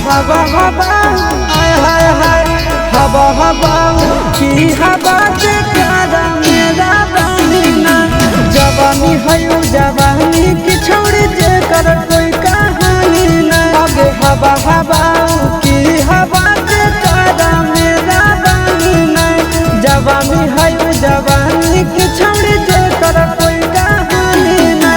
हवा हवा हाय हाय हाय हवा हवा की हवा से प्यारा मेरा बहिना जवानी है जवानी की छोड़ जे कर कोई कहानी ना आगे हवा हवा की हवा से प्यारा मेरा बहिना जवानी है जवानी की छोड़ जे कर कोई कहानी ना।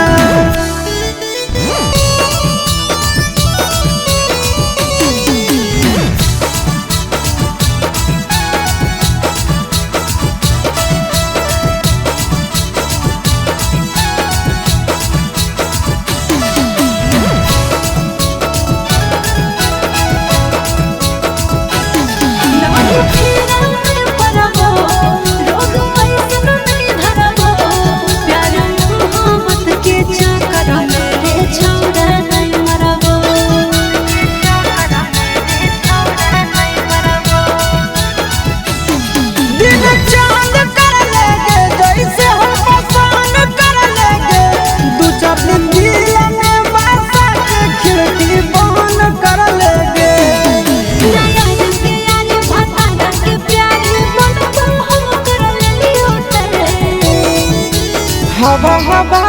हवा हवा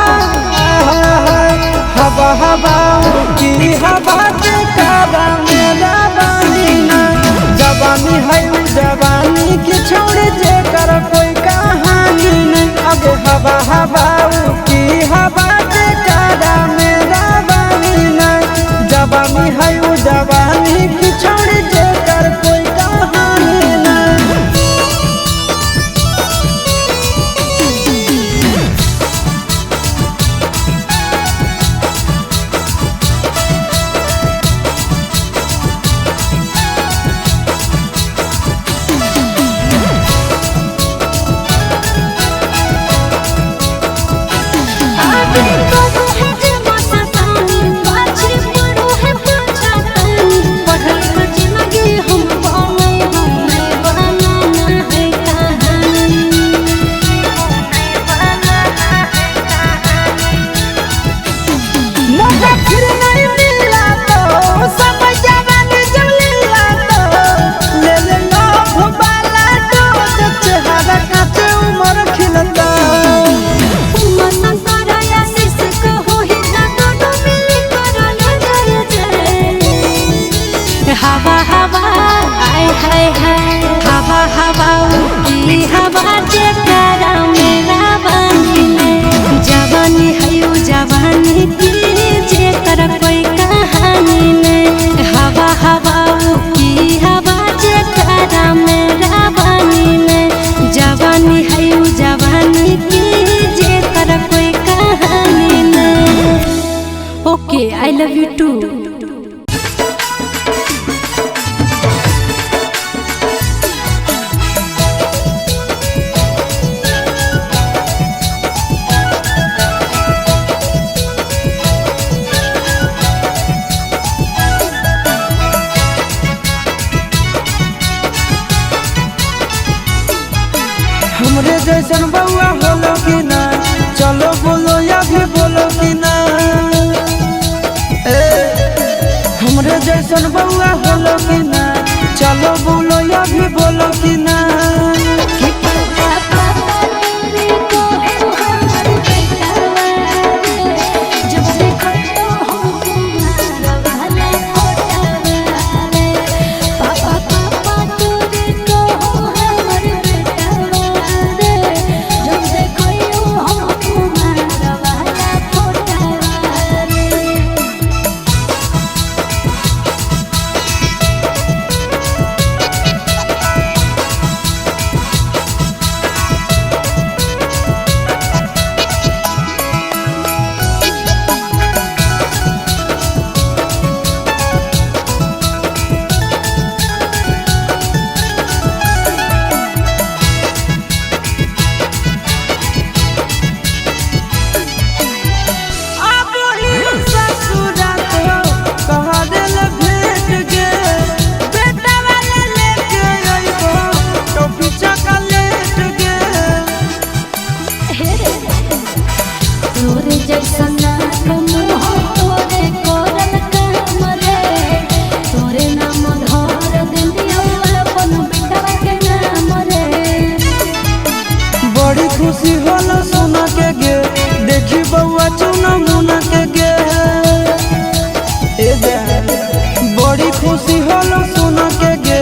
हवा हवा की हवा से काबा मेरा बहिना जवानी है जवानी की छोड़ जे कर कोई कहानी नहीं आगे हवा हवा की हवा से काबा मेरा बहिना जवानी है जवानी की छोड़ जे कर कोई कहानी नहीं। हवा हवा आय हाय हाय हवा हवा की हवा जे प्यारा मेरा बहिना जवानी है जवानी की जे कर कोई कहानी नहीं हवा हवा की हवा जे प्यारा मेरा बहिना जवानी है जवानी की जे कर कोई कहानी नहीं। Okay I love you too. हमरे जैसन बउआ होलो कि ना चलो बोलो या भी बोलो कि ना हमरे जैसन बउआ होलो कि ना चलो बोलो या भी बोलो कि ना। बउआ चुन मुना के गे बड़ी खुशी होलो सुन के गे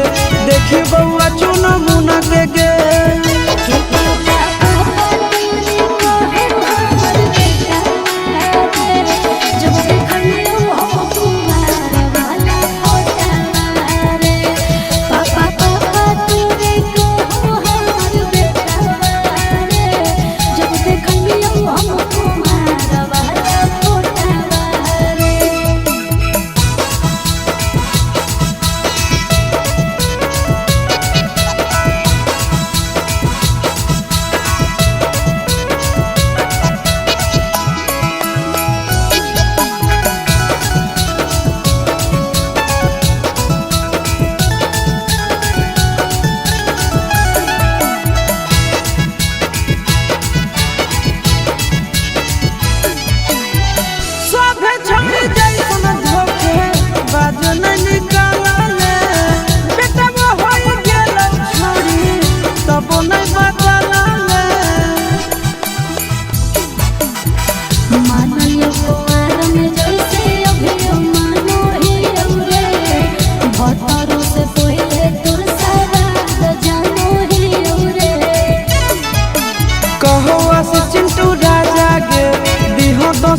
देखी बउआ चुन मुना के गे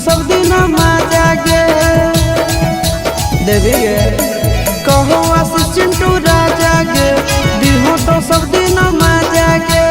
सब दिन मजा गे देवी गे कहो आशीष चिंटू राजा गे दिहो तो सब दिन मजा गे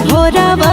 भोरवा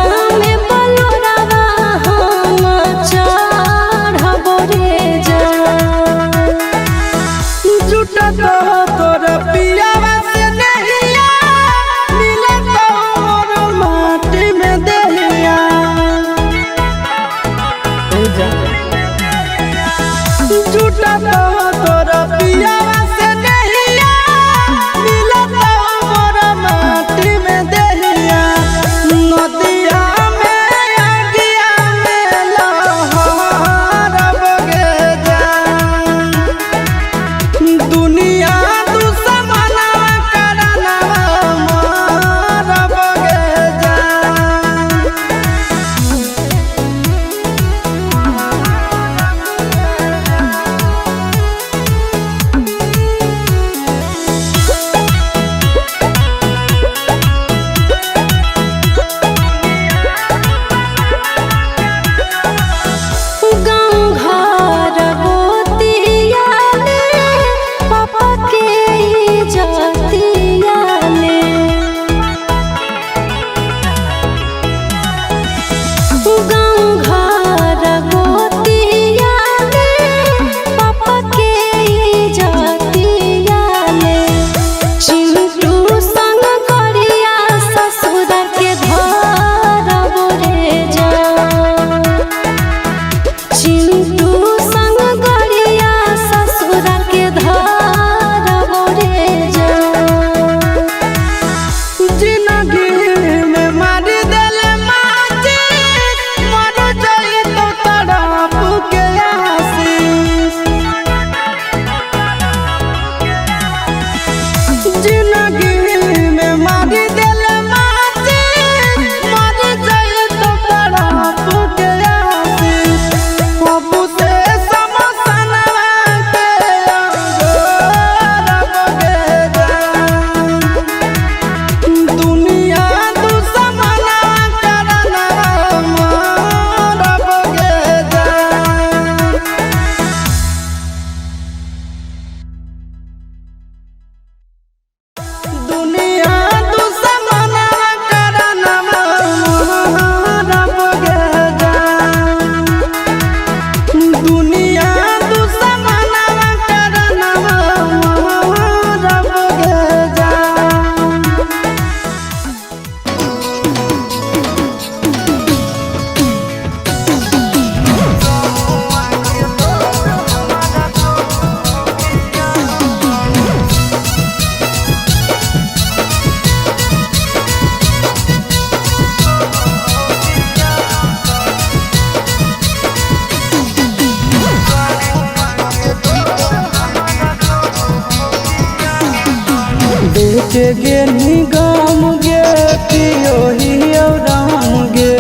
के गेनी गम गे पियो हियो राम गे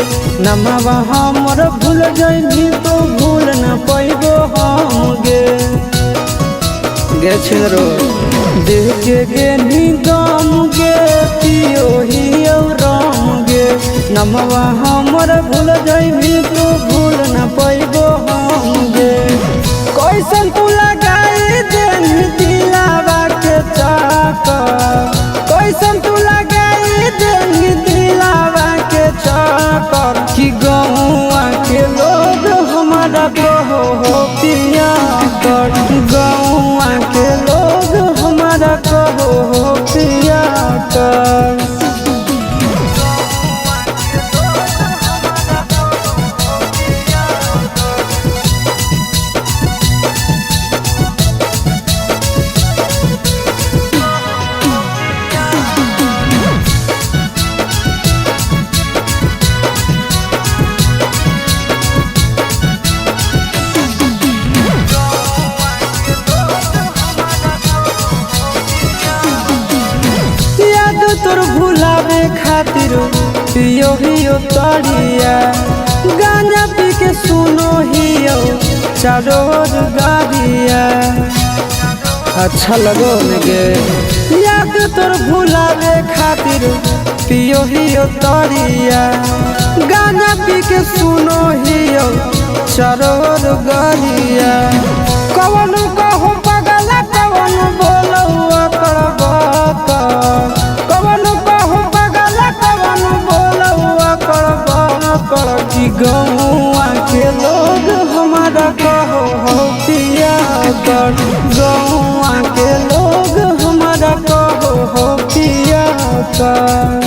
नमवा हमर भूल जइनी तो भूल न पैबो हम गे छिनरो देह के गेनी गम गे पियो हियो राम गे नमवा हमर भूल जइनी तो भूल न पैबो हम गे कैसन तू लगाई देनी दिलावा के चाका कैसन तू लगाई देनी दिलावा के चाकर कि गौआ के लोग हमारा कहो हो पिया कर गौआ के लोग हमारा कहो हो पिया कर तोर भुलावे खातिर पियो हियो तरिया गांजा पी के सुनो हियो चारो गाड़िया अच्छा लगो गे याद तोर भुलावे खातिर पियो हियो तरिया गांजा पी के सुनो हियो चारो गाड़िया कवन कहो पगला कवन बोलो करबा कि गौआ के लोग हमारा कहो हो पिया कर गौआ के लोग हमारा कहो हो पिया कर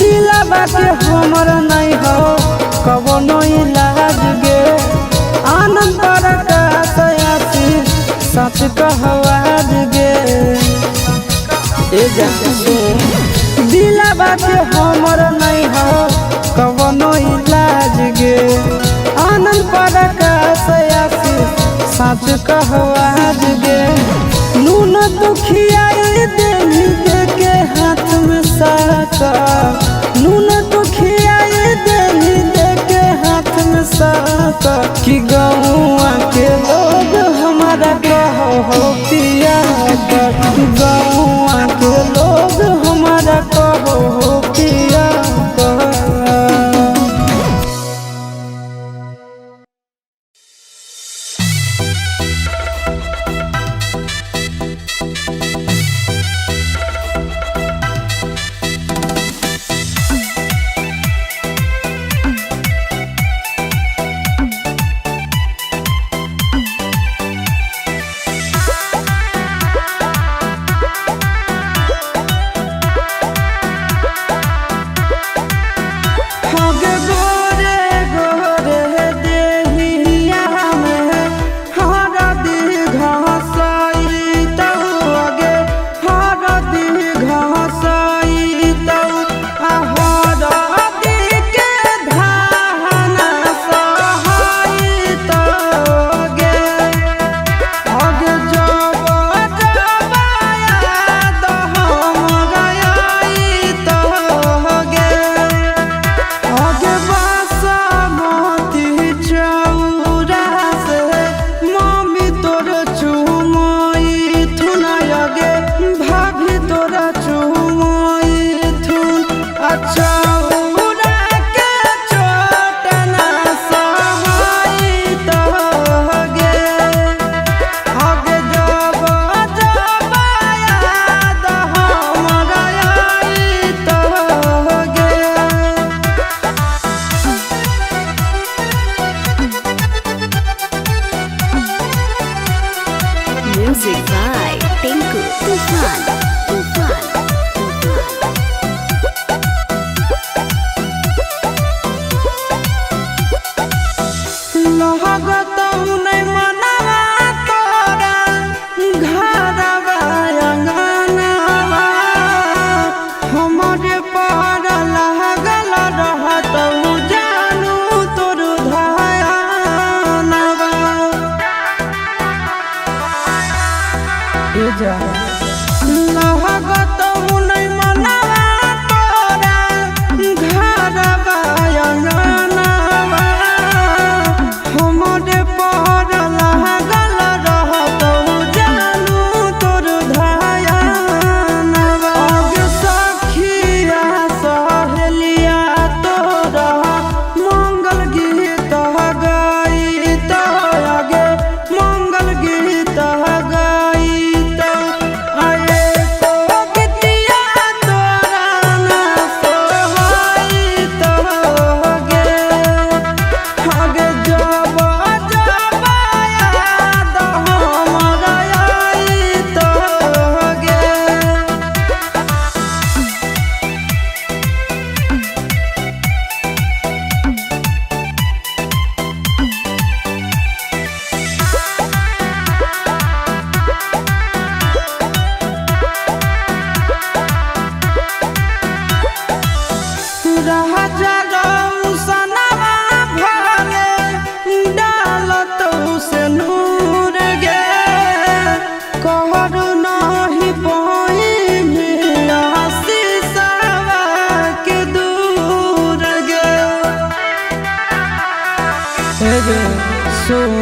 दिलावा के हमर नहीं हो कवनो इलाज गे आनंद प्रकाश आसी सच कहवाज गे दिलावा के हमर नहीं हो कवनो इलाज गे आनंद प्रकाश आसी सच कहवाज गे नून दुखिया देनी दे के हाथ में साका नून दुखिया देनी दे के हाथ में साका कि गौआ के लोग हमारा कहो हो पिया कर गौआ के लोग हमारा कहो हो पिया कर लगत नहीं मनवा तोरा घरवा अंगनवा हमरे पर लागल रहत जानू तोर धयानवा लगत नहीं मनवा तोरा घरवा अंगनवा हमरे पर लागल रहत जानू तोर धयानवा अगे सखिया सहेलिया तोरा मंगल गीत गईत आगे मंगल गीत गईत आए तो गीतिया तोरा ना सोहाईत गे आगे जब जब याद हमरा आईत गे राजा रौसनवा भले डालत से नूर गे कहरु नहीं पाई आशीषवा के दूर गे सुन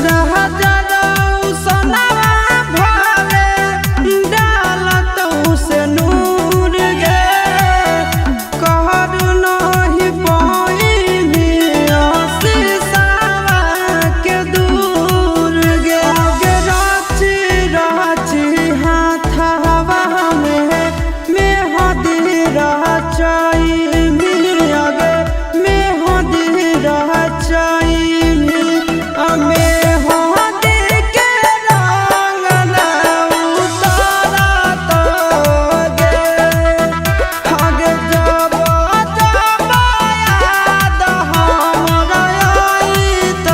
राजा रौसनवा भले डालत से नूर गे कहरु नहीं पाई आशीषवा के दूर गे आगे राची राची हाथवा में मेहदी रचाई आगे मेहदी रचाई मेहदी के रंग ना उतारत गे आगे जब जब याद हमरा आईत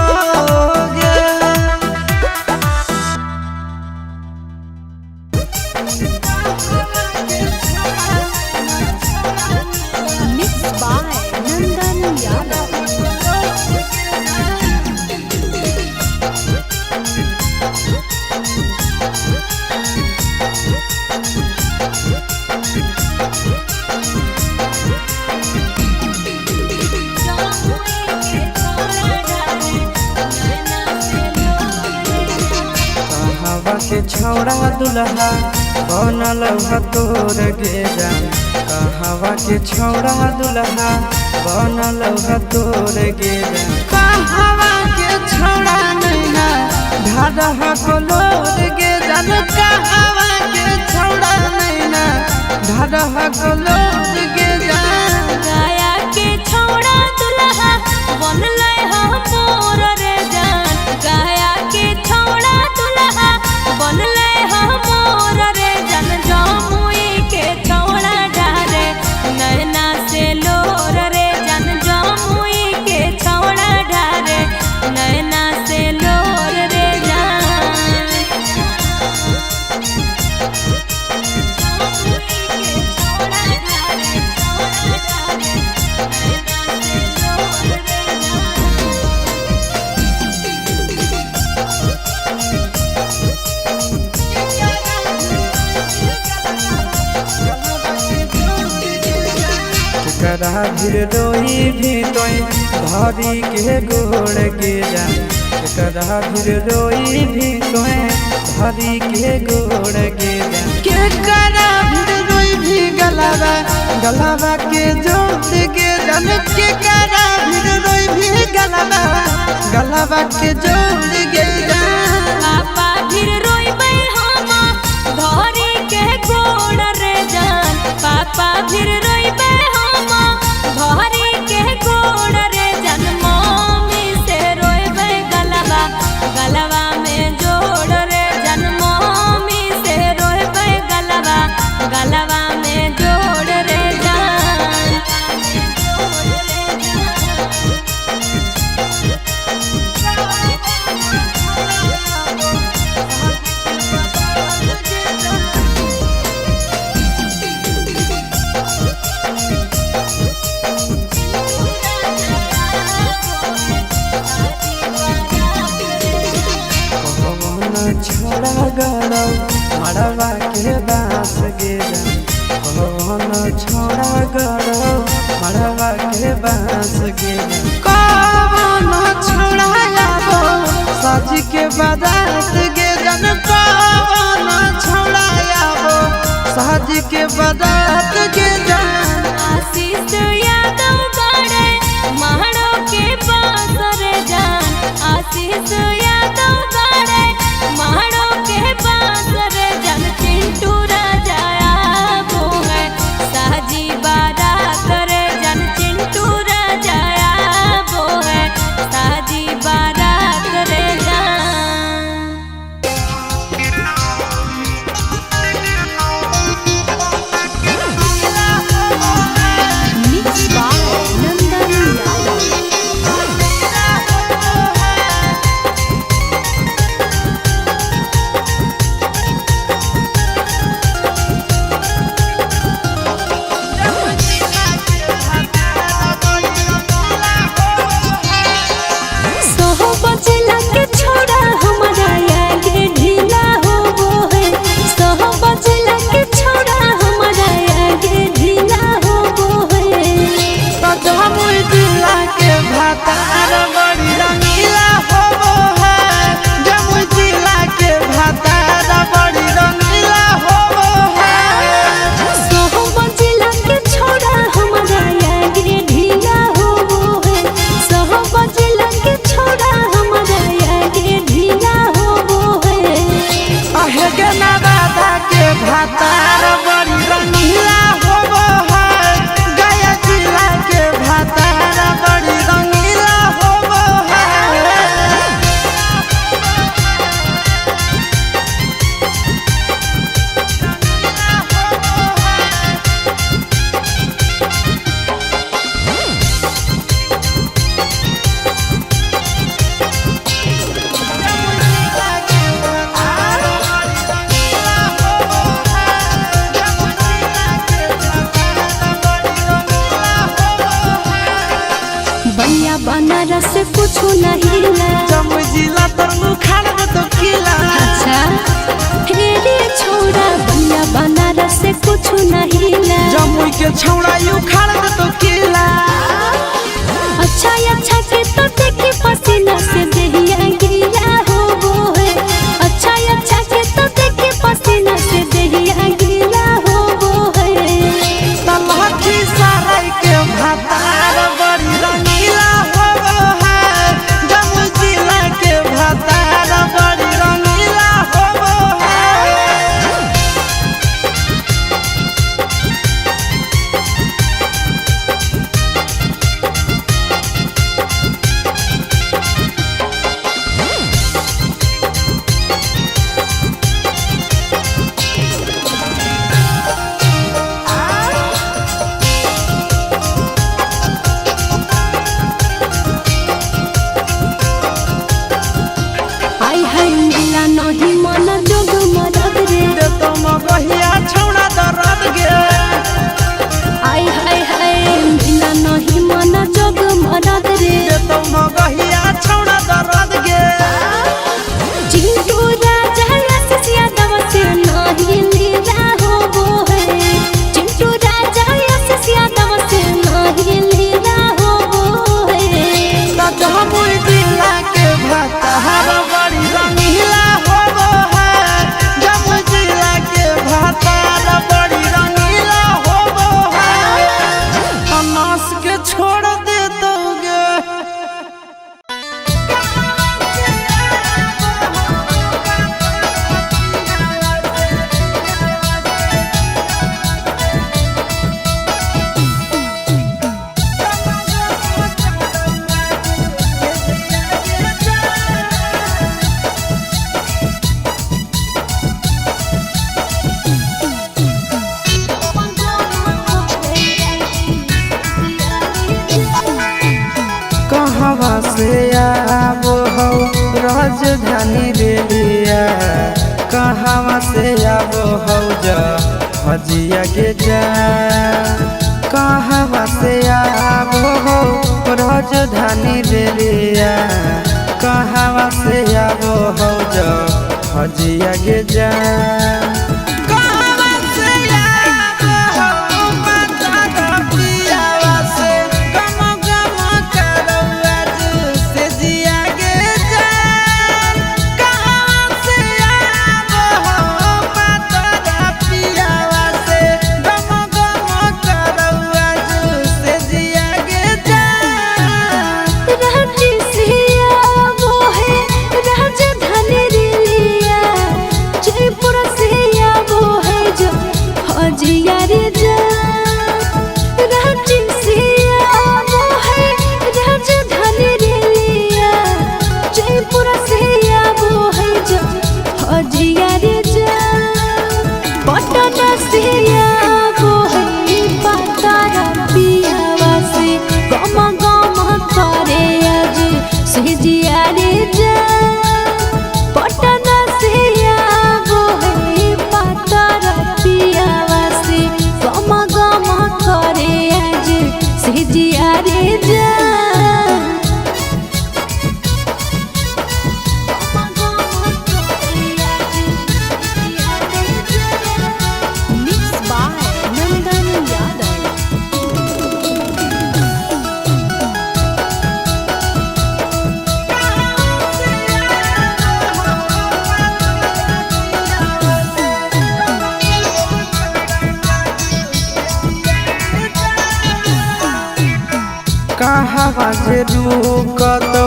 गे Mixed by Nandan Yadav. कहवा के छौड़ा दुल्हा बनल तोर गे जान कहवा के छौड़ा दुल्हा बनल तोर गे जान कहवा के छौड़ा नैना ढाढा कलोर गे जान कहवा के छौड़ा नैना ढाढा कलोर गे जान गाया के छौड़ा दुल्हा बनले हम मोर रे जान गाया के छौड़ा दुल्हा बनले हम मोर रे जान जमुई के छौड़ा डारे नैना से लोर रे जान जमुई के छौड़ा डारे नैना से लोर रे जान करा भीर रोई भी तोय धरी के गोड़ गे जान करा भीर रोई भी तोय धरी के गोड़ गे जान के करा भीर रोई भी गलावा गलावा के जोड़ गे जान के करा भीर रोई भी गलावा गलावा के जोड़ गे जान पापा फिर रोइबै हम धरी के गोड़ रे जान पापा फिर रोइबै हम धरी के गोड़ रे जान मम्मी से रोइबै गलबा गलबा में जोड़ रे जान मम्मी से रोइबै गलबा गलबा में जोड़ रे जान गड़ो मड़वा के बांस गिरा कौन छोड़ा गड़ो मड़वा के बांस गिरा कौन छोड़ा आबो सज के बारात गिरन कौन छोड़ा आबो सज के बारात गिरन आशीष यादव गड़े मारो के बांसर जान आशीष यादव गड़े मारो के बांसर जान चिंटू राजा आबो है साजी बारात रे जान चिंटू राजा आबो है साजी बारात रे जान मिक्स बाय नंदन यादव भातार बड़ी रंगीला होबो है गया जिला के भातार बड़ी रंगीला होबो है बनिया बनारस से कुछ नहीं ला जमुई जिला तर मुखार में तो किला अच्छा फेरे छोड़ा बनिया बनारस से कुछ नहीं ला जमुई के छौड़ा यू खाड़ में तो किला अच्छा के तो देखी पसीना से देहिया गिला हो वो है अच्छा के तो देखी पसीना से देहिया गिला हो वो है तलहटी सराय के भातार बड़ी रंगीला होबो है जमुई जिला के भातार बड़ी रंगीला होबो है आई है मिला नहीं मन जोग मरद रे दे तो मगहिया छौड़ा दरद गे आई है मिला नहीं मन जोग मरद रे दे तो मगहिया छौड़ा दरद गे चिंटू राजा आशीष यादव से नहीं लीला हो वो है चिंटू राजा आशीष यादव से नहीं लीला हो वो है जमुई जिला के भातार बड़ी रंगीला होबो है जमुई जिला के भातार बड़ी रंगीला होबो है अनास के छोड़ दे दोगे कहवा से आबो हो राजधानी रेलिया कहवा से आबो हो जा हजिया के जा कहवा से आबो हो राजधानी रेलिया कहवा से आबो हो जा हजिया गे जा कहाँ बाजे रुकतौ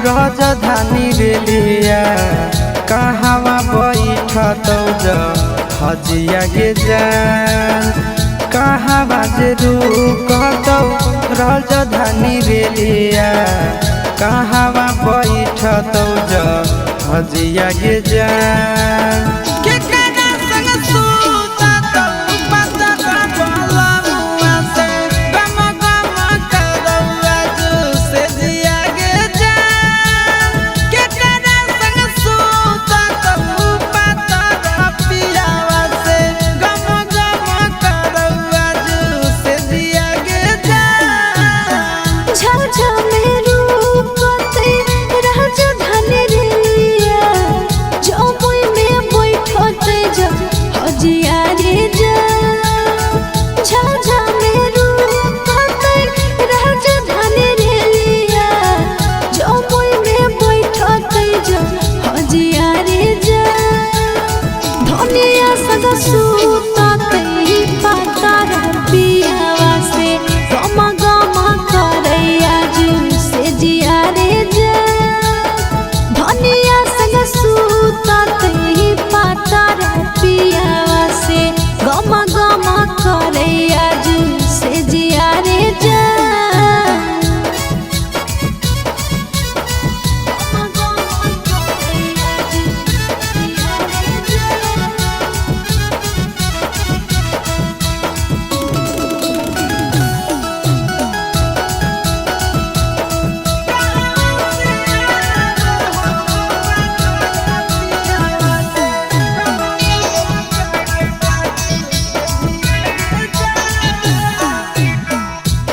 राजधानी रेलिया कहाँ बैठतौ ज हजिया गे जान कहाँ बाजे रुकतौ राजधानी रेलिया कहाँ बैठतौ ज हजिया गे जान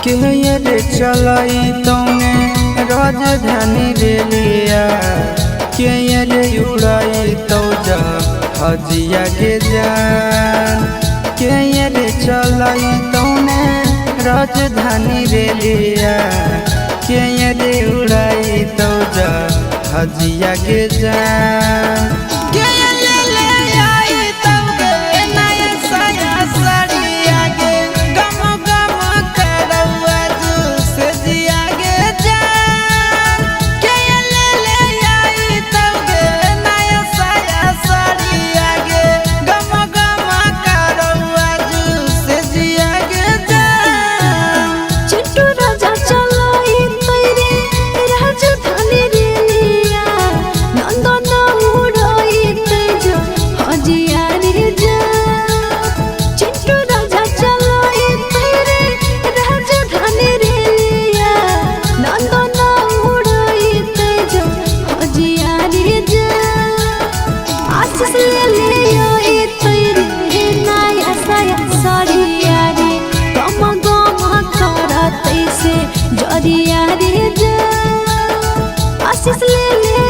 के रे चलाई तौने राजधानी रेलिया के रे उड़ाई तौ जा हजिया गे जान के रे चलाई तौने राजधानी रेलिया के रे उड़ाई तौ जा हजिया गे जान आशीष ले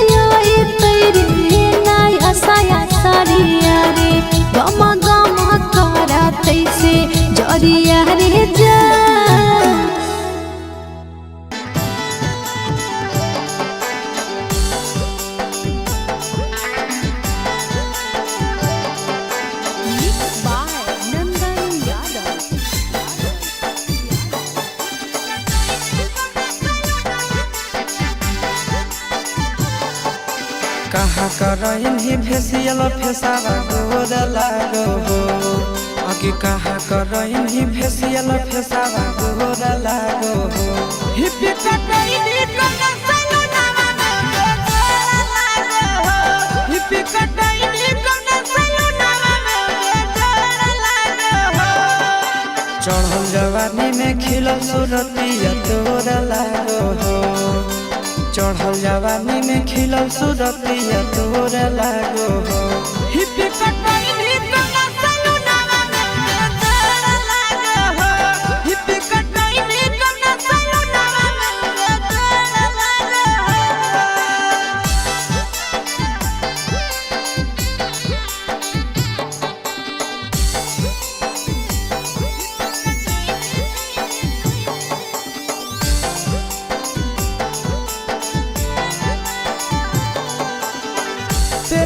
ले तेरे नाय आशा झरिया रे जा कहा करइन ही फेसियल फेसावा गोर लागो हो आगे कहा करइन ही फेसियल फेसावा गोर लागो हो हिप्पी कटइन कना सलूनावा में गोर लागो हो हिप्पी कटइन कना सलूनावा में गोर लागो हो चढ़ल जवानी में खिलल सूरतिया तोर लागो हो चढ़ल जवानी में खिलल सूरतिया तोर लागो हो हिप्पी कटइन कना सलूनावा में गोर लागो हो हिप्पी कटइन कना सलूनावा में गोर लागो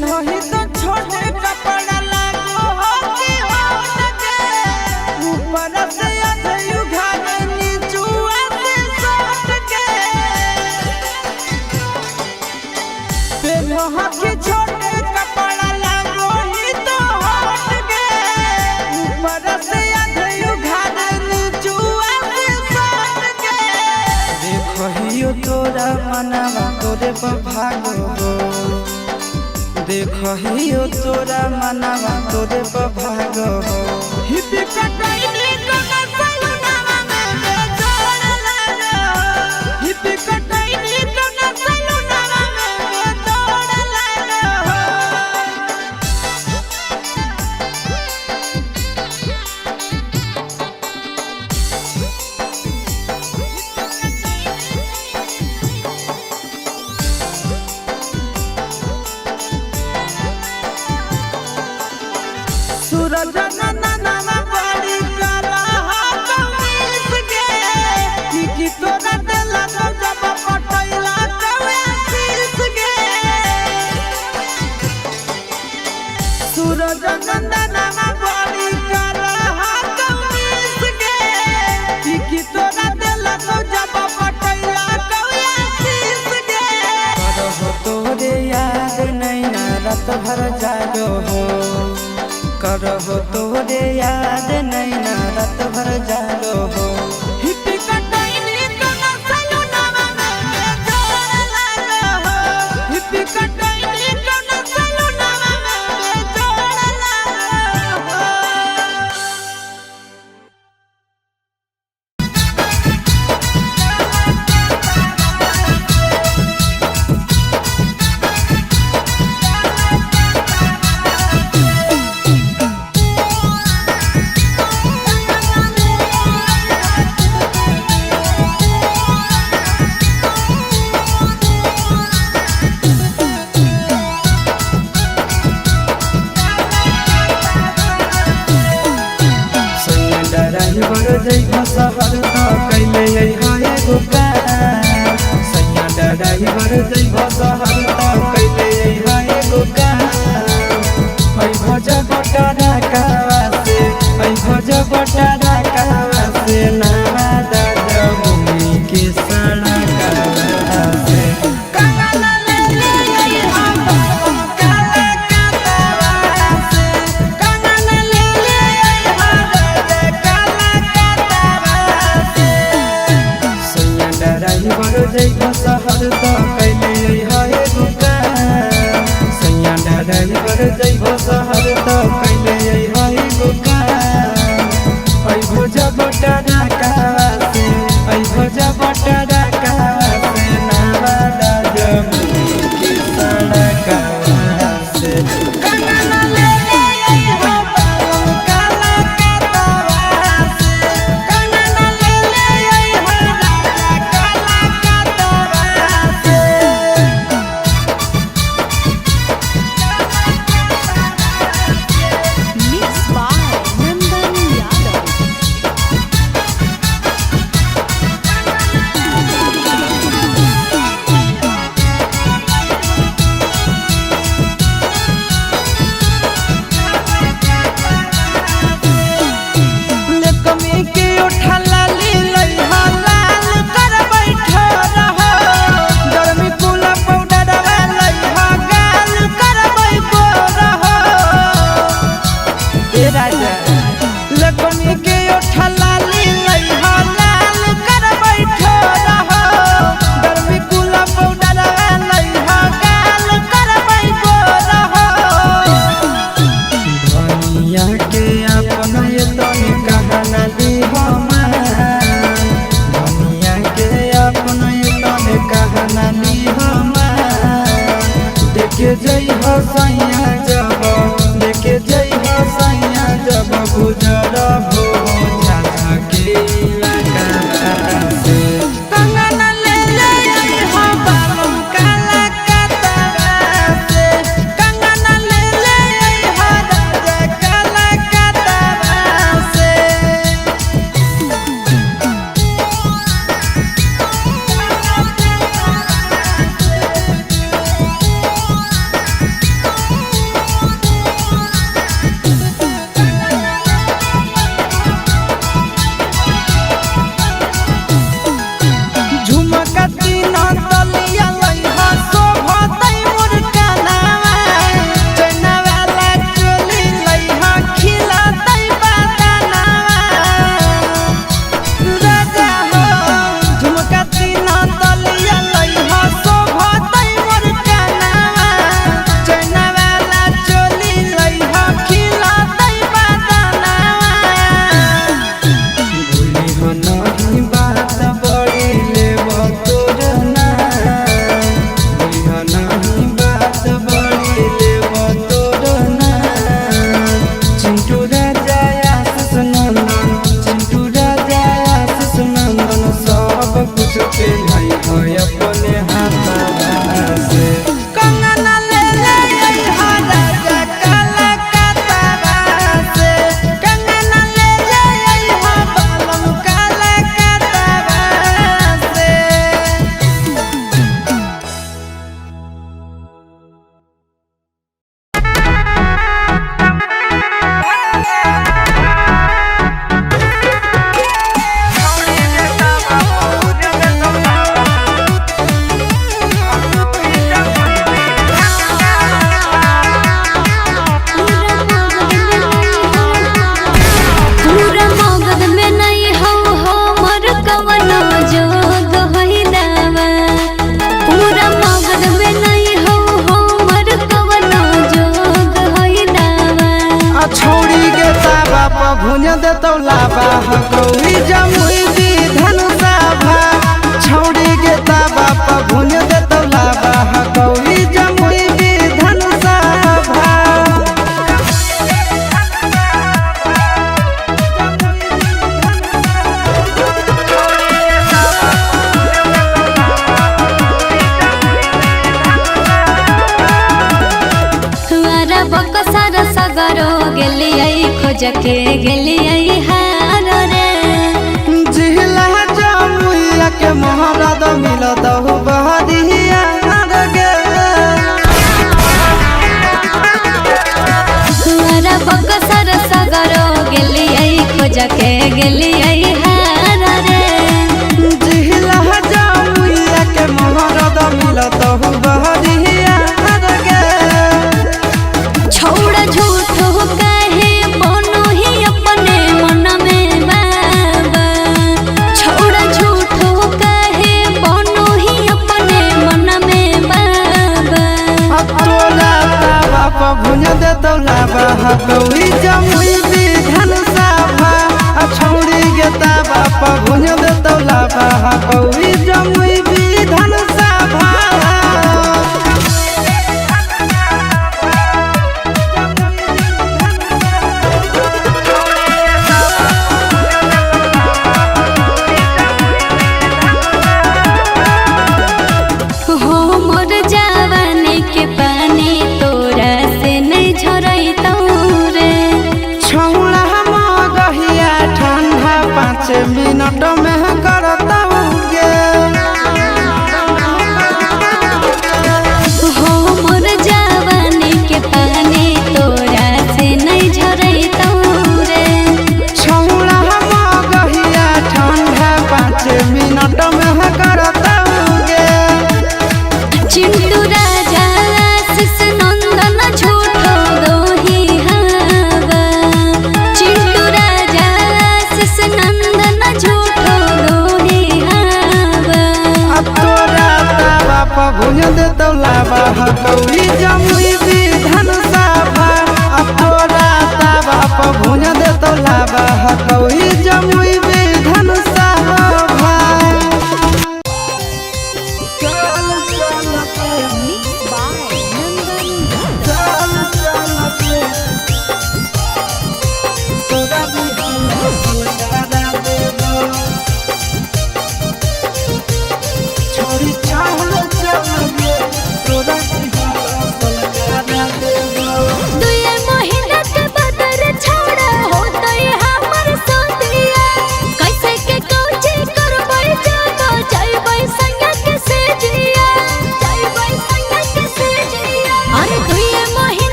नहीं तो छोटे कपड़ा लागो हो कि होट के ऊपर से अधयु घाटे नीचुआ से सोट के पेनो हकी छोटे कपड़ा लागो ही तो होट के ऊपर से अधयु घाटे नीचुआ से सोट के देखो हियो तोरा मनवा तोरे भागो हो देखो हियो तोरा मनवा तोरे भागो हो हिप्पी कटइन कना सलूनावा में गोर लागो हो हिप्पी कटइन कना सलूनावा में गोर लागो हो सूरज नन्ना बड़ी काला हाथ मिस गे कि तोरा देला जब पटैला कवे सीस गे सूरज नन्ना बड़ी काला हाथ मिस गे कि तोरा देला जब पटैला कवे सीस गे करहो तोरे याद नैना रात भर जागो हो करहो तोरे याद नैना रात भर जागो हो हिप्पी कटइन कना सलूनावा में गोर लागो हो हिप्पी कटइन कना सलूनावा में गोर लागो हो जइहा शहर त कैले हाय गुकार सैया ड्राइवर जइहा शहर त कैले हाय गुकार ऐ भज बटारा कावा से ऐ भज बटारा कावा से नावा दादा भूमि के सड़क से काला ले ले हम काला कावा से काला ले ले हम काला ड्राइवर जइहा शहर त कैले हाय गुकार सैया ड्राइवर जइहा शहर त कैले हाय गुकार ऐ भोज बटारा कावा से ऐ भोज बटारा कावा से नावा दादा भूमि के सड़क से काला ले ले हम काला कावा से काला ले ले हम काला से सैया जब लेके जई हो सैया जब गुजर हो चाचा के इलाका से कंगना ले ले हो बालम काला कतरा से कंगना ले ले हो राजा काला कतरा से भुज देतौ लाबा हकौरी जमुई विधान सभा छौड़ी के ताबा पर भुज देतौ लाबा हकौरी जमुई विधान सभा बकसर सगरो गेलियै खोज के गेलियै हार रे जिहला जमुइया के महाराज मिलत हो बहरिया गे तुअरा बकसर सगरो गेलियै खोज के गेलियै हार रे जिहला जमुइया के महाराज मिलत हो बहरिया गे छोड़ झूठ कहे बनो ही अपने मन में बाबा छोड़ झूठ कहे बनो ही अपने मन में बाबा तोरा ताबा पर भुज देतौ लाबा हकौरी जमुई विधान सभा छौड़ी के ताबा पर भुज देतौ लाबा हकौरी जमुई विधान सभा मोर जवानी के पानी तोरा से नहीं झरैतौ रे छौड़ा मगहिया ठंडा 5 मिनट में करतौ गे मोर जवानी के पानी तोरा से नहीं झरैतौ रे छौड़ा मगहिया ठंडा 5 मिनट में करतौ गे चिंटू राजा आशीष नंदन झूठो दोही हवा चिंटू राजा आशीष नंदन झूठो दोही हवा तोरा ताबा पर भुज देतौ लाबा हकौरी जमुई विधान सभा तोरा ताबा पर भुज देतौ लाबा हकौरी Jamui Vidhan Sabha Mixed by Nandan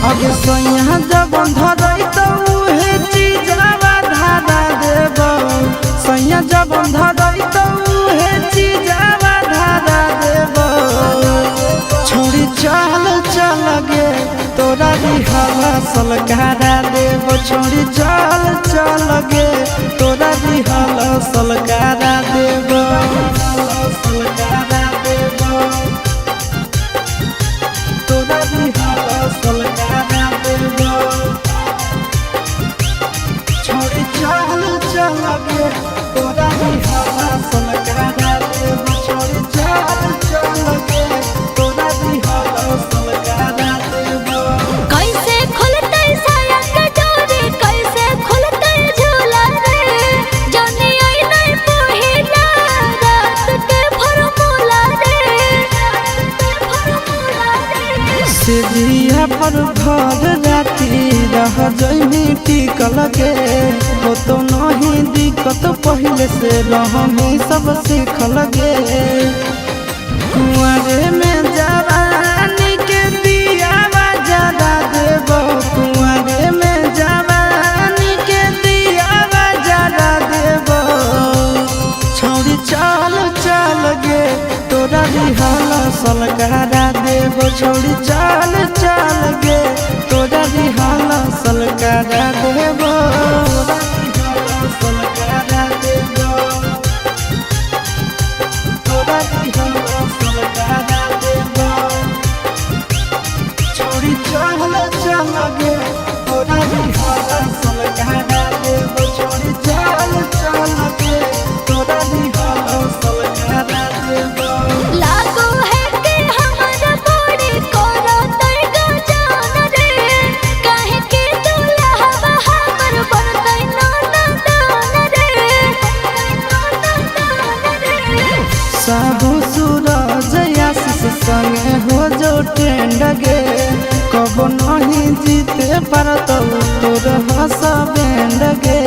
अगे सैया जब धरई तो उहे चीजवा धारा देब सैया जब धरई तो उहे चीजवा धारा देब छोड़ी चल चल गे तोरा दिहला सलकारा देब छोड़ी चल चल गे तोरा दिहला सलकारा देब सलकारा देब तोरा दिहला सलकारा देब छोड़ी चल चल गे तोरा दिहला सलकारा देब छोड़ी चल चल गे तोरा दिहला सलकारा देब कैसे खुलते साया के डोरी कैसे खुलते झूला रे जनी आई नहीं पहिला रात के फॉर्मूला रे सिधिया पर भर राती रह जइमी टिकल गे हो तो नहीं दिक्कत पहले से रहमी सब सीखल गे कुंवारे में जवानी के दियावा जरा देब कुंवारे में जवानी के दियावा जरा देब छौड़ी चल चल गे तोरा दिहला सलकारा देब छौड़ी चल चल गे तोरा दिहला सलकारा देब सलकारा देब तोरा दिहला सलकारा देब छोड़ी चल चल गे तोरा दिहला सलकारा देब छोड़ी चल चल गे तोरा दिहला सलकारा देब लागो है कि हमारा बॉडी कोरा तई गजान रे काहे के दुल्हा हमर बनतै नाना दान रे साहू सूरज आशीष संगे हो जो ट्रेंड गे कब नहीं जीते पर तो तोर हंस बैंड गे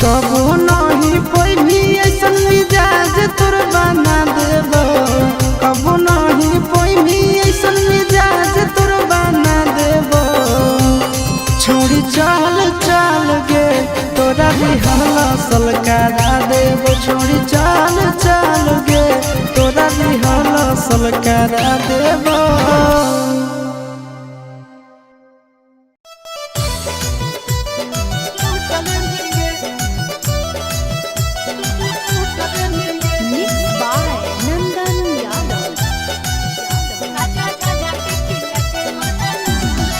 कब नहीं पैनी ऐसन मिजाज तोर बना देब कब नहीं पैनी ऐसन मिजाज तोर बना देब छोड़ी चल चल गे तोरा दिहला सलकारा देब छोड़ी चल चल गे तोरा दिहला सलकारा देब मिक्स बाय नंदन यादव आजा आजा के किला के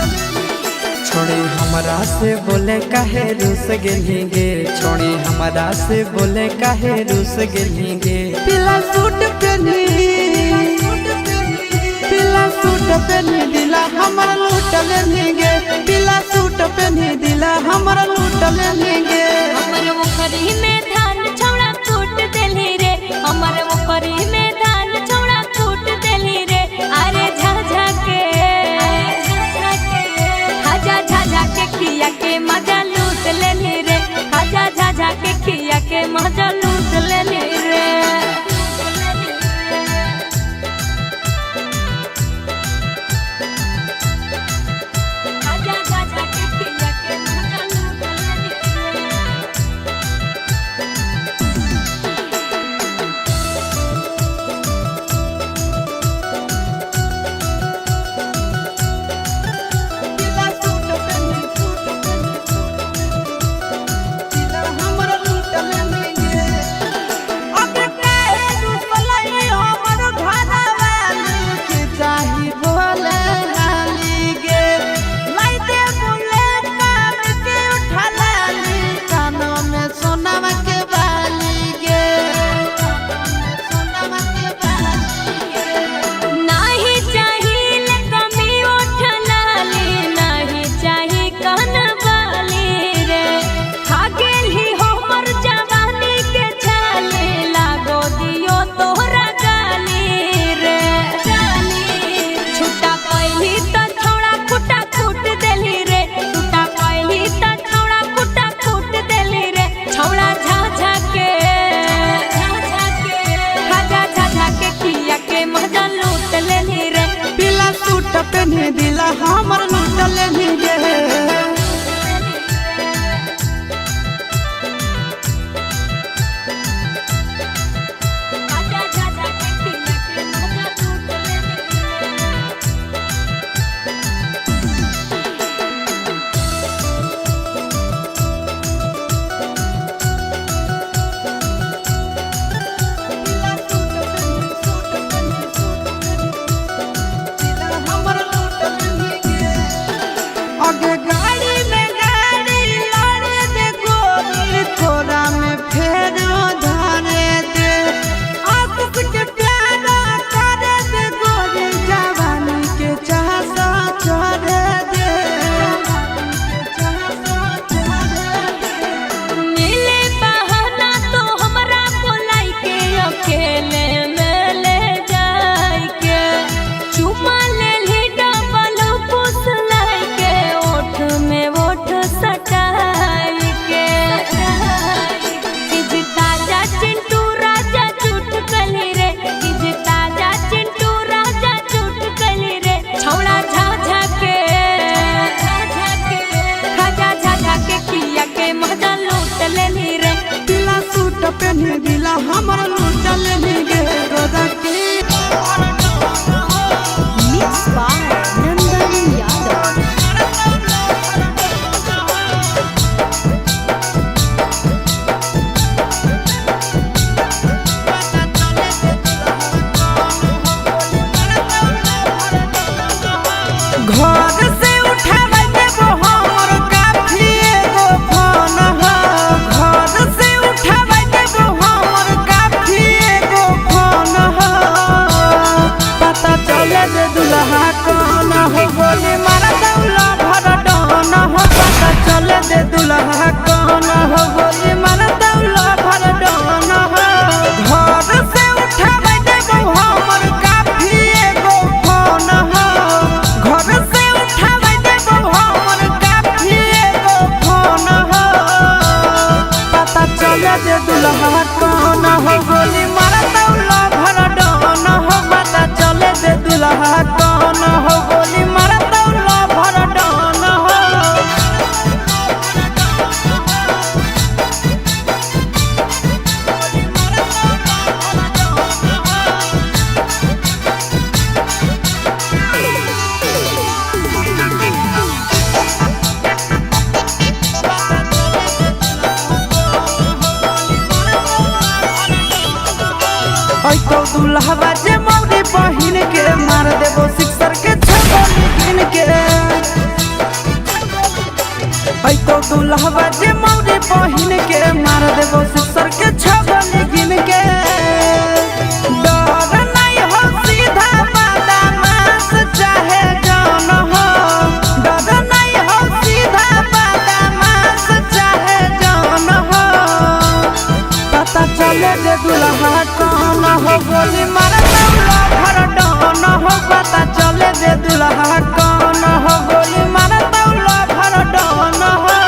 छोड़ी हमरा से बोले काहे रूस गेली गे छोड़ी हमरा से बोले काहे रूस गेली गे पीला सूट पहनी दिला हमरा लूट लेनी गे पीला सूट पहनी दिला हमरा लूट लेनी गे हमर मुखरी में धान छौड़ा कूट देली रे हमर मुखरी में धान छौड़ा कूट देली रे अरे झाझा के झाझा के किया के मजा लूट लेली रे झाझा के किया के मजा लूट लेली रे हमर लूटल गे आगे गाड़ी में गाड़ी लड़े दे गोरी थोड़ा में फेर धारे दे आस के प्यारा करे दे गोरी जवानी के चाहसा चढ़े दे मिले बहाना तो हमरा बोलाई के अकेले में ले जाई के चुमा ले ली डबल फुसलाई के ओठ में ओठ सटाई के इज ताजा चिंटू राजा चुट कली रे इज ताजा चिंटू राजा चुट कली रे छौड़ा झाझा के खाजा झाझा के किया के मजा लूट लेनी रे पीला सूट पहने दिला हमर लूटल गे रोदा के मिक्स बाय नंदन यादव घर से उठावे देबो हमर काफी एगो फोन ह घर से उठावे देबो हमर काफी एगो फोन ह पता चले दे दुल्हा कौन हो बोली मारा दौला भर डन हो पता चले दे दुल्हा कौन हो बोली मारा दौला भर डन हो घर से उठावे देबो हमर काफी एगो फोन ह घर से उठावे देबो हमर काफी एगो फोन ह पता चले दे दुल्हा कौन हो बोली मारा दौला भर डन हो पता चले दे दुल्हा कौन हो बोली मारा दौला भर डन हो तो दुल्हवा जे मौरी बहिन के मार देबो सिक्सर के छगोली गिन के तो दुल्हवा जे मौरी बहिन के मार देबो सिक्सर के छगोली गिन के डर नहीं हो सीधा बदमाश चाहे जान हो डर नहीं हो सीधा बदमाश चाहे जान हो पता चले दे दुल्हा कौन हो बोली मारा दौला भर डन हो पता चले दे दुल्हा कौन हो बोली मारा दौला भर डन हो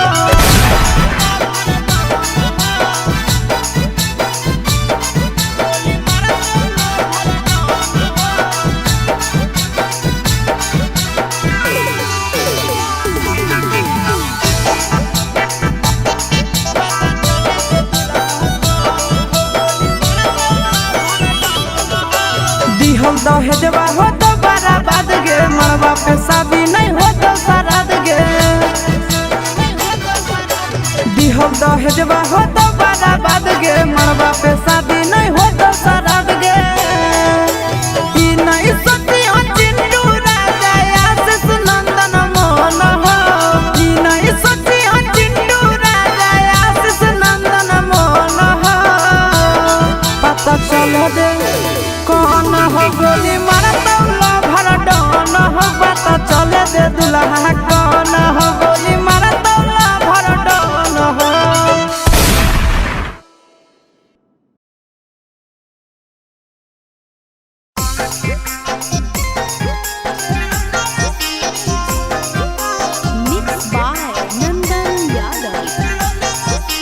दिहल दहेजवा हो तो बराबाद गे मरवा पे शादी नहीं हो तो सराद गे दिहल दहेजवा हो तो बराबाद गे मरवा पे शादी नहीं हो तो सराद गे ई नहीं सोची हो चिंटू राजा आशीष नंदन मोहन हो ई नहीं सोची हो चिंटू राजा आशीष नंदन मोहन हो पता चले दे कौन हो गोली मारा दौला भर डन हो पता चले दे दुल्हा कौन हो गोली मारा दौला भर डन हो मिक्स बाय नंदन यादव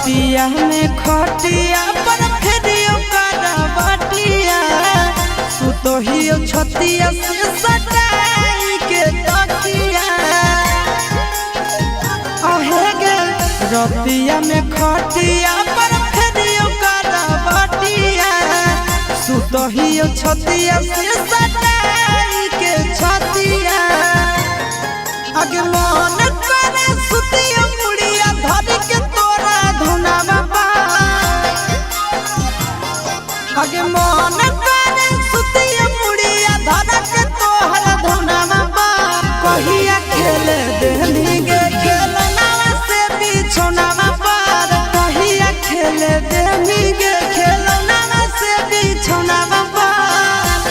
रतिया में खटिया पर फेरियो करवटिया सुतोहियो छतिया से सटाई के तकिया आहे गे रतिया में खटिया पर फेरियो करवटिया सुतोहियो छतिया से सटाई के छतिया आगे मन करे सुतिया मुड़िया धरी के तोरा धुनावा बा आगे मन करे सुतिया मुड़िया धरी के तोहरा धुनावा बा कहिया खेले देनी गे खेलना से बिछोनावा पार कहिया खेले देनी गे खेलना से बिछोनावा पार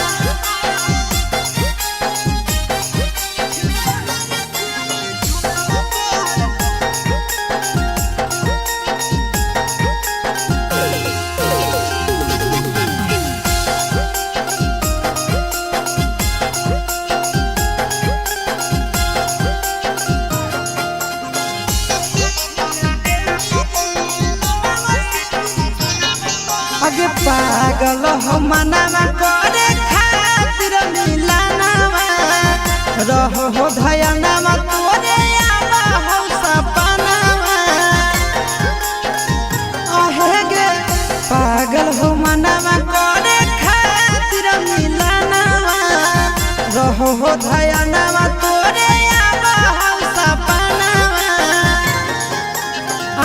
आगे पागल हो मनावा करे खातिर मिलानावा रहो हो धयनावा तोरे आवा हो सपनावा आहे गे पागल हो मनावा करे खातिर मिलानावा रहो हो धयनावा तोरे आवा हो सपनावा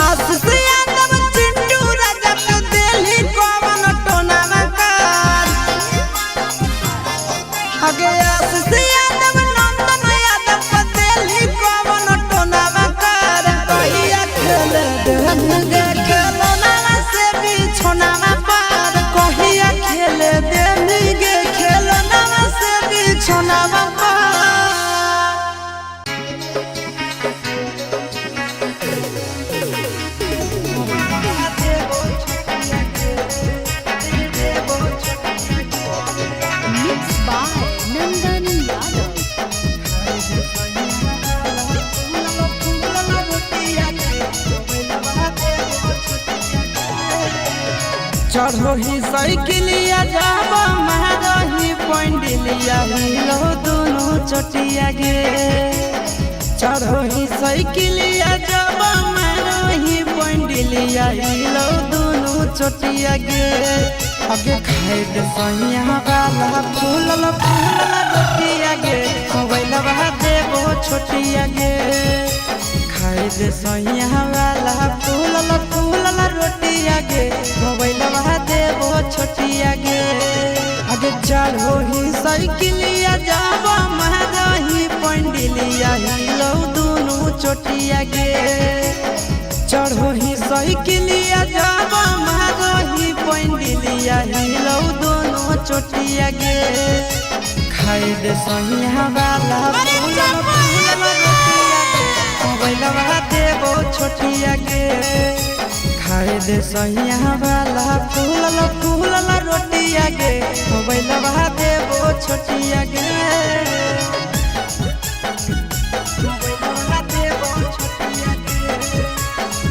आशीष यादव चिंटू राजा के दिल्ली कौन टोनावा कार आगे आशीष यादव नंदन यादव के दिल्ली कौन टोनावा कार कहिया खेले देनी गे खेलना से बिछोनावा पार कहिया खेले देनी गे खेलना से बिछोनावा पार Mixed by Nandan Yadav. चढ़ो ही साइकिलिया जाबा महारही पंडिलिया हिलो दोनों चटिया गे चढ़ो ही साइकिलिया जाबा महारही पंडिलिया हिलो दोनों चटिया गे आगे खाए दे सैया वाला फूलल फूलल रोटिया गे मोबाइल बहा देबो छोटिया गे खाए दे सैया वाला फूलल फूलल रोटिया गे मोबाइल बहा देबो छोटिया गे आगे चढ़ो ही साइकिलिया जाबा महारही पंडिलिया हिलो दोनों चोटिया गे चढ़ो ही साइकिलिया जाबा महारही पंडिलिया हिलो दोनों चोटिया गे खाए दे सैया वाला फूलल फूलल रोटिया गे मोबाइल बहा देबो छोटिया गे खाए दे सैया वाला फूलल फूलल रोटिया गे मोबाइल बहा देबो छोटिया गे मोबाइल बहा देबो छोटिया गे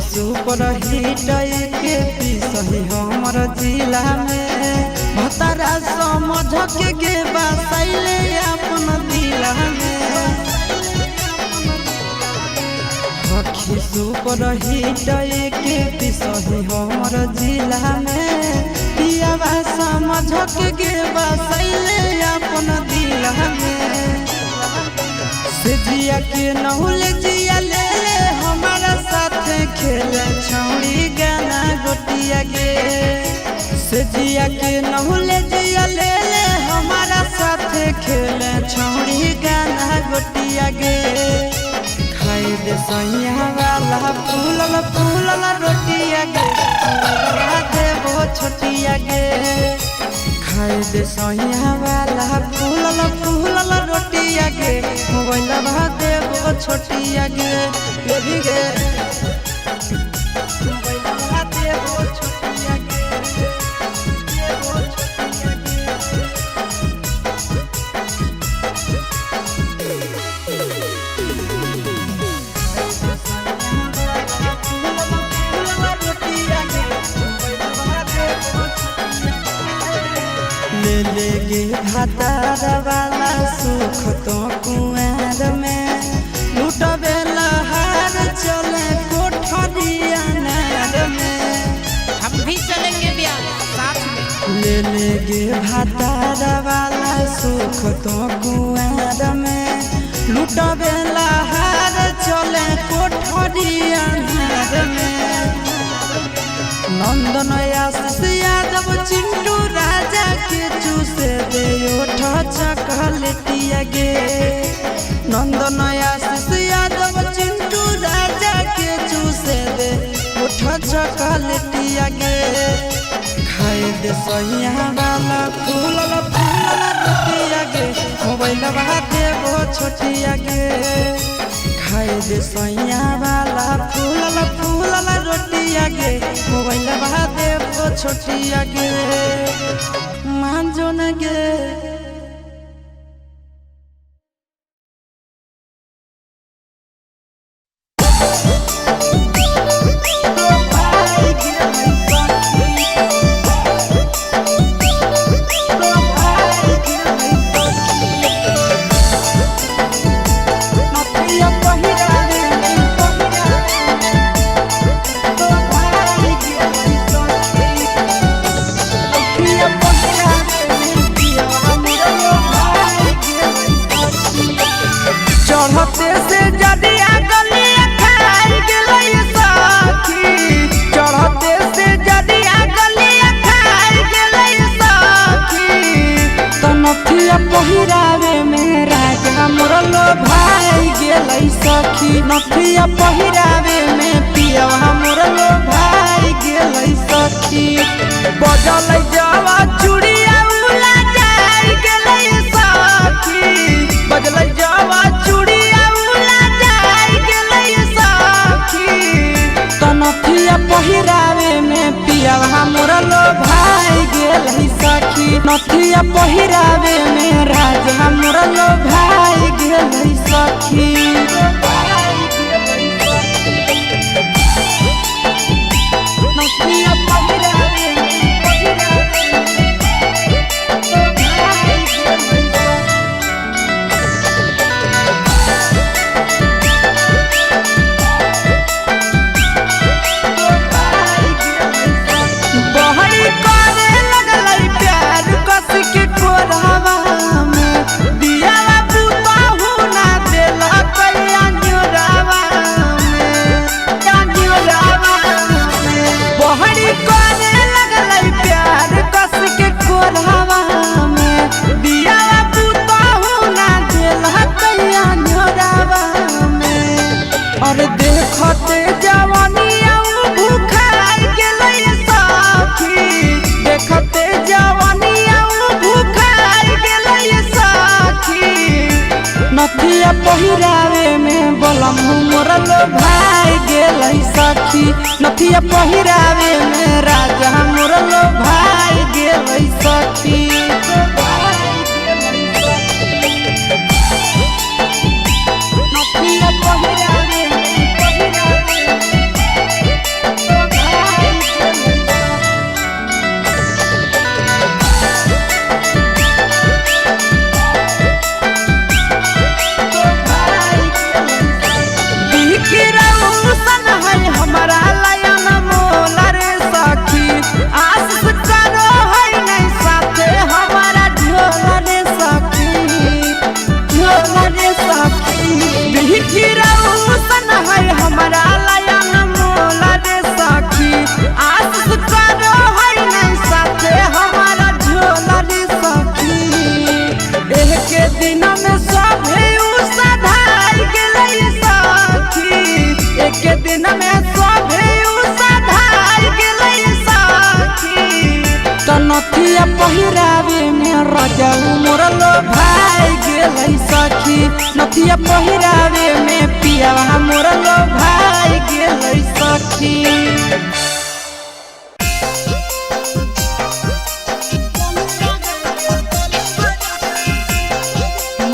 सुपर हिट के पिसही हमर जिला में भतरा समझ के बसैले अपन दिला में हखी सुपर हिट के पिसही हमर जिला में पियावा समझ के बसैले अपन दिला में से जिया के नहुल जिया ले हमारा साथ खेले छौड़ी गाना गोटिया गे से जिया के नहुल जिया ले हमारा साथ खेले छौड़ी गाना गोटिया गे खाए दे सैया वाला फूलल फूलल रोटिया गे देबो छोटिया गे खाए दे सैया वाला फूलल फूलल रोटिया गे मोबाइल बहा देबो छोटिया गे बेबी गे भातार वाला सुख तो कुआर में लुटबे लहार चले कोठरिया नार में। हम भी चलेंगे ब्याह साथ में। ले लेगे भातार वाला सुख तो कुआर में लुटबे लहार चले कोठरिया नार में। नंदन आशीष यादव चिंटू राजा के चूसे दे ओठ चकलेटिया गे। नंदन आशीष यादव चिंटू राजा के चूसे दे ओठ चकलेटिया गे। खाए दे सैया वाला फूलल फूलल रोटिया गे मोबाइल देवो छोटिया गे। खाए दे सैया वाला फूलल फूलल रोटिया गे मोबाइल देवो छोटिया गे मांजो न गे। चढ़ते से जदिया गलिया खाई गेलै सखी। चढ़ते से जदिया गलिया खाई गेलै सखी। तनथिया पहिरावे में राजा मोरलो भाई गेलै सखी। नथिया पहिरावे में पिया मोरलो भाई गेलै सखी। बजलै जावा चूड़िया उला जाई गेलै सखी। बजलै जावा चूड़िया उला जाई गेलै सखी। तनथिया पहिरावे में पिया मोरलो भाई गेलै सखी। नथिया पहिरावे में राजा मोरलो भाई गेलै सखी। नथिया पहिरावे बहरी करे लगलै प्यार कस के कोरावा में। दिया बुताहु ना देला कैया न्योरावा में। न्योरावा में बहरी करे लगलै प्यार कस के कोरावा में। दिया बुताहु ना देला कैया न्योरावा में। और देखते जवानिया भूखाई गेलै सखी। देखते जवानिया भूखाई गेलै सखी। नथिया पहिरावे में बलम मोरलो भाई गेलै सखी। नथिया पहिरावे में राजा मोरलो भाई गेलै सखी। नथिया पहिरावे हमारा लयन मोला रे सखी। आशीष करो है नहीं साथे हमारा झोला रे सखी। झोला रे सखी बिखिरौसन है हमारा लयन मोला रे सखी। आशीष करो है नहीं साथे हमारा झोला रे सखी। एक दिन में सभे सधाई गेलै सखी। एक दिन में सभे सधाई गेलै सखी। तनथिया पहिरावे में राजा मोरलो भाई गेलै सखी। नथिया पहिरावे में पिया मोरलो भाई गेलै सखी।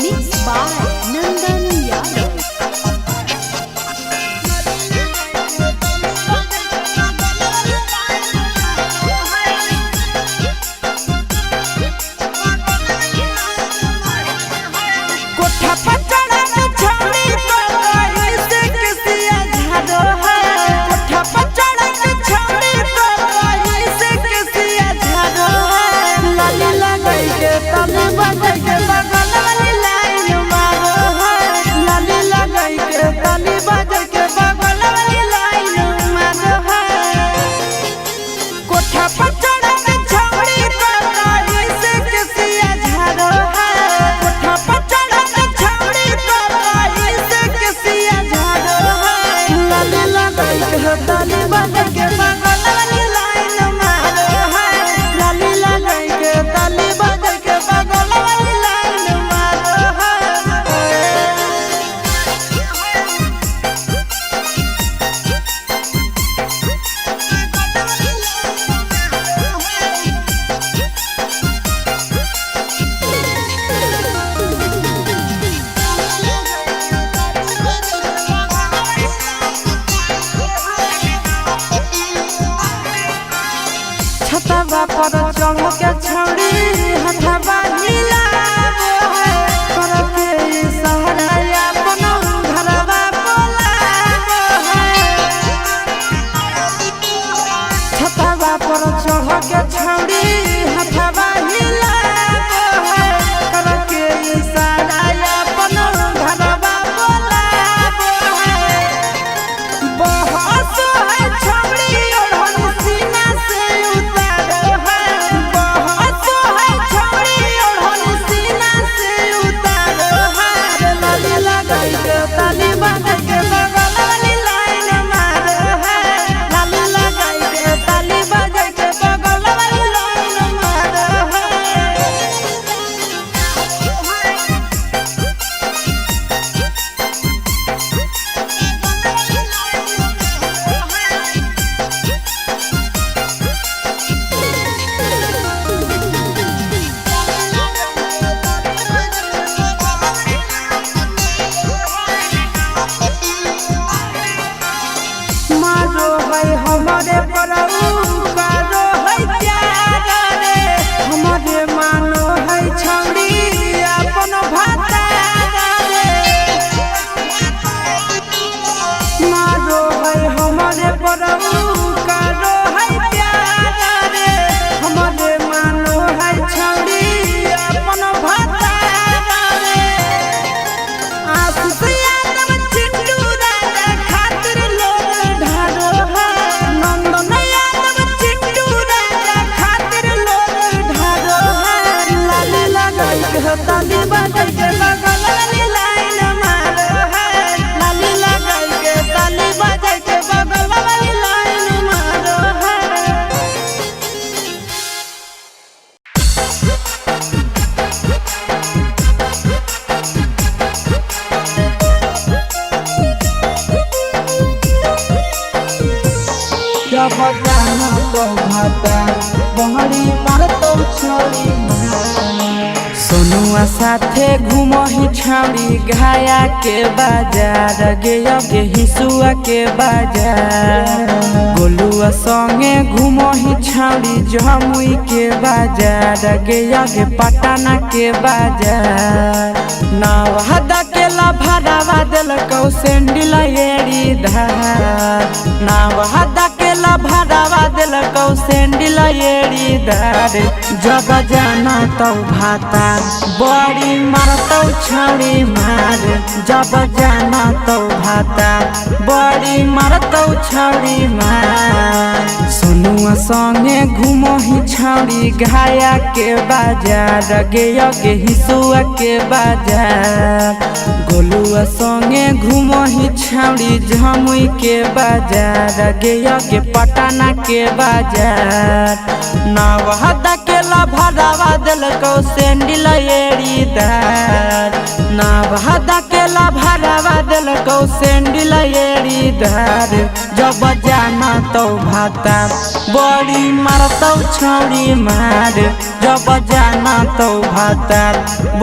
Mixed by Nandan Yadav. पर चढ़ा के छौड़ी को कोई से किसिया झाड़ो है कोठा पर चढ़ा के छौड़ी को कोई से किसिया झाड़ो है लाली लगाई के तने बजाई के बगल वाली लाइन मारो है लाली लगाई के तने बजाई के बगल वाली लाइन मारो है कोठा पर चढ़ा के छौड़ी को कोई से किसिया झाड़ो है कोठा पर चढ़ा के छौड़ी को कोई से किसिया झाड़ो है लाली लगाई के तने बजाई के बगल वाली लाइन मारो है लाली लगाई के तने बजाई के बगल वाली लाइन मारो है छतवा पर चढ़ के छौड़ी हथवा हिलावो है करके सहारा अपन घरवा बोलावो है छतवा पर चढ़ के छौड़ी हथवा हिलावो है करके सहारा अपन घरवा बोलावो है बहुत है छौड़ी ओढ़न सीना से उतारो है बहुत है छौड़ी ओढ़न सीना से उतारो है लाली लगाई के ताली बजाई के बगल वाली लाइन मारो है लाली लगाई के ताली बजाई के बगल वाली लाइन मारो है मारो है हमारे परऊ कारो है प्यार रे हमारे मानो है छौड़ी अपन भाता रे मारो है हमारे परऊ कारो है प्यार रे हमारे मानो है छौड़ी अपन भाता रे आशीष यादव चिंटू राजा खातिर लोग ढारो है नंदन यादव चिंटू राजा खातिर लोग ढारो है लाली लगाई के ताली बजाई के बगल वाली लाइन मारो है लाली लगाई के ताली बजाई के बगल वाली लाइन मारो है जब जाना तो भाता बहरी पर तो छोड़ी सोनुआ साथे घूमही छाड़ी घाया के बाजार गे गे हिसुआ के बाजार गोलुआ संगे घूमही छाड़ी जमुई के बाजार गे गे पटना के बाजार नवहदा के लभरावा दिल कौ सेंडिल एड़ी धार नवहदा के लभरावा दिल कौ सेंडिल एड़ी धार जब जाना तो भाता बड़ी मारतौ छौड़ी मार जब जाना तो भाता बड़ी मारतौ छौड़ी मार सोनुआ संगे घूमही छौड़ी घाया के बाजार गे गे हिसुआ के बाजार गोलुआ संगे घूमही छौड़ी जमुई के बाजार गे गे पटना के बाजार नवहदा के लभरावा दिल कौ सेंडिल एड़ी धार नवहदा के लभरावा दिल कौ सेंडिल एड़ी धार जब जाना तो भाता बड़ी मारतौ छौड़ी मार जब जाना तो भाता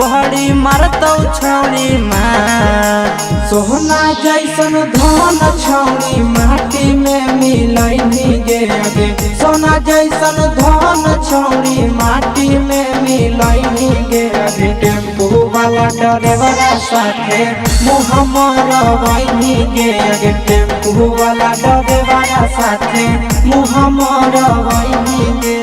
बड़ी मारतौ छौड़ी मार सोहना जैसन धन छौरी माटी में मिलैनी गे आगे सोना जैसन धन छौरी माटी में मिलैनी गे आगे टेम्पू वाला ड्राइवर साथे मुँह मरवैनी गे आगे टेम्पू वाला ड्राइवर साथे मुँह मरवैनी गे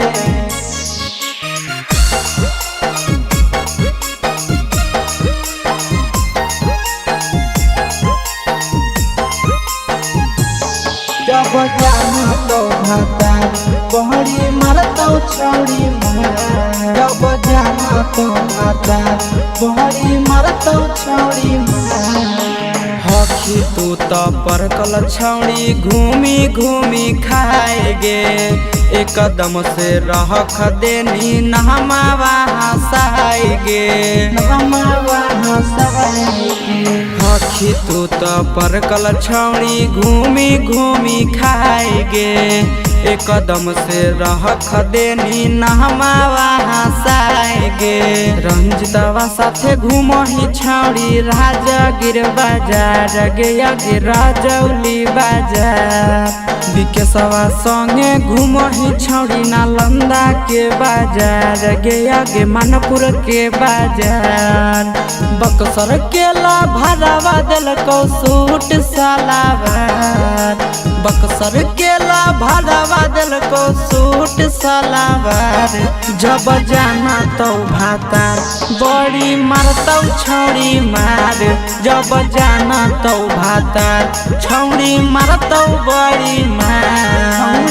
जब जाना तो भाता बहरी मरतो छौरी जब जाना तो भाता बहरी मरतो छौरी हखी तू तो परकल छौरी घूमी घूमी खाए गे एक कदम से रख देनी नहमावा हंसाए गे नहमावा हंसाए गे हखी तू तो परकल छौरी घूमी घूमी खाए गे एक कदम से रख देनी नहमावा हंसाए गे रंजितवा साथे घूमही छौरी राजगिर बाजार गे गे राजौली बाजार विकेशवा संगे घूमही छौरी नालंदा के बाजार गे मानपुर के बाजार बक्सर केला भरावा दिलको सूट सलावार बक्सर केला भरावा दिलको सूट सलावार जब जाना तो भातार बड़ी मारतौ छौरी मार जब जाना तो भातार छौरी मारतौ बड़ी मार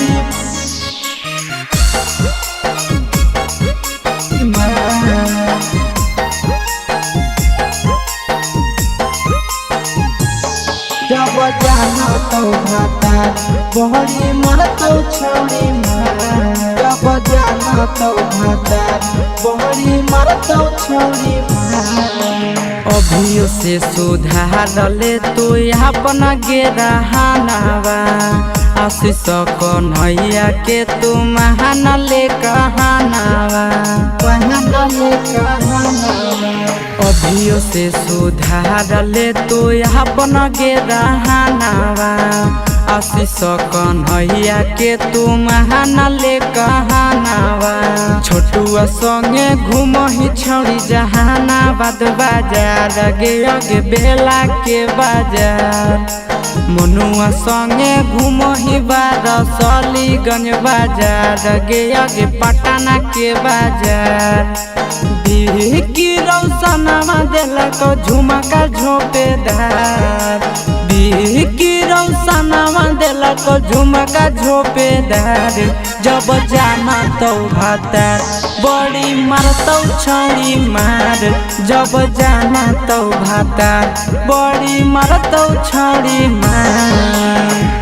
जब जाना तो भाता बहरी मरतो छौरी जब जाना तो भाता बहरी मरतो छौरी अभियो से सुधार ले तू अपन गेरहानावा आशीष कन्हैया के तू महान ले कहानावा अभियो से सुधार ले तू अपन गेरहानावा आशीष कन्हैया के तू महान ले कहानावा छोटुआ संगे घूमही छौरी जहानाबाद बाजार गे बेला के बाजार मनुआ संगे घूमही बारसलीगंज बाजार गे पटना के बाजार बिहकी रौशनमा दिलको झुमका झोपेदार बिहकी रौशनमा दिलको झुमका झोपेदार जब जाना तो भातार बड़ी मारतौ छौरी मार जब जाना तो भातार बड़ी मारतौ छौरी मार।